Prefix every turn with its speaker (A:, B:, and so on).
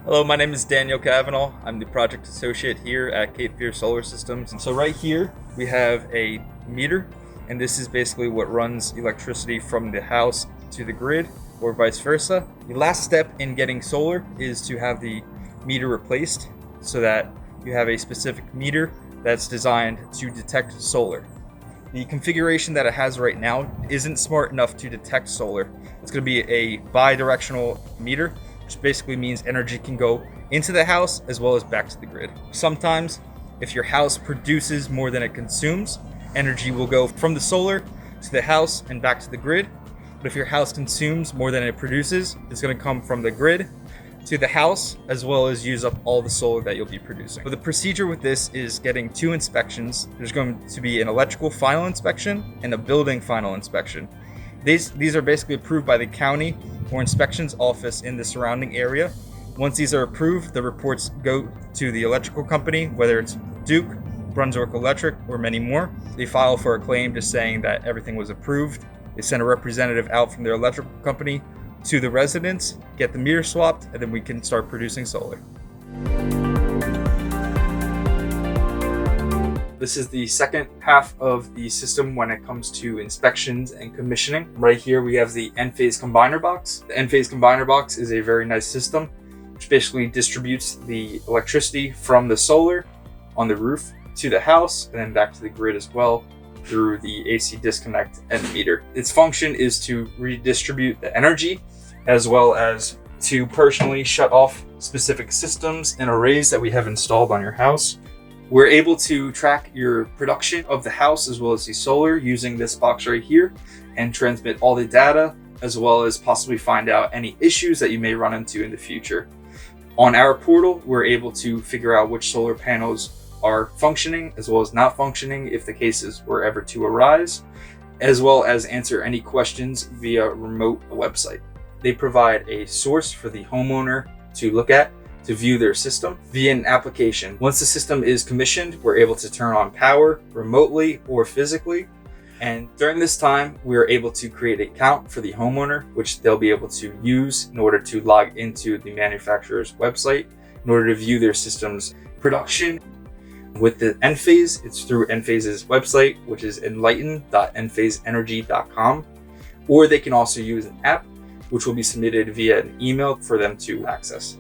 A: Hello, my name is Daniel Cavanagh. I'm the project associate here at Cape Fear Solar Systems. And so right here we have a meter, and this is basically what runs electricity from the house to the grid or vice versa. The last step in getting solar is to have the meter replaced so that you have a specific meter that's designed to detect solar. The configuration that it has right now isn't smart enough to detect solar. It's going to be a bi-directional meter, which basically means energy can go into the house as well as back to the grid. Sometimes, if your house produces more than it consumes, energy will go from the solar to the house and back to the grid. But if your house consumes more than it produces, it's going to come from the grid to the house as well as use up all the solar that you'll be producing. So the procedure with this is getting two inspections. There's going to be an electrical final inspection and a building final inspection. These are basically approved by the county or inspections office in the surrounding area. Once these are approved, the reports go to the electrical company, whether it's Duke, Brunswick Electric, or many more. They file for a claim just saying that everything was approved. They send a representative out from their electrical company to the residents, get the meter swapped, and then we can start producing solar. This is the second half of the system when it comes to inspections and commissioning. Right here we have the N-phase combiner box. The N-phase combiner box is a very nice system which basically distributes the electricity from the solar on the roof to the house and then back to the grid as well through the AC disconnect and meter. Its function is to redistribute the energy as well as to personally shut off specific systems and arrays that we have installed on your house. We're able to track your production of the house as well as the solar using this box right here and transmit all the data as well as possibly find out any issues that you may run into in the future. On our portal, we're able to figure out which solar panels are functioning as well as not functioning if the cases were ever to arise, as well as answer any questions via remote website. They provide a source for the homeowner to look at to view their system via an application. Once the system is commissioned, we're able to turn on power remotely or physically. And during this time, we're able to create an account for the homeowner, which they'll be able to use in order to log into the manufacturer's website in order to view their system's production. With the N-phase, it's through N-phase's website, which is enlighten.nphaseenergy.com, or they can also use an app, which will be submitted via an email for them to access.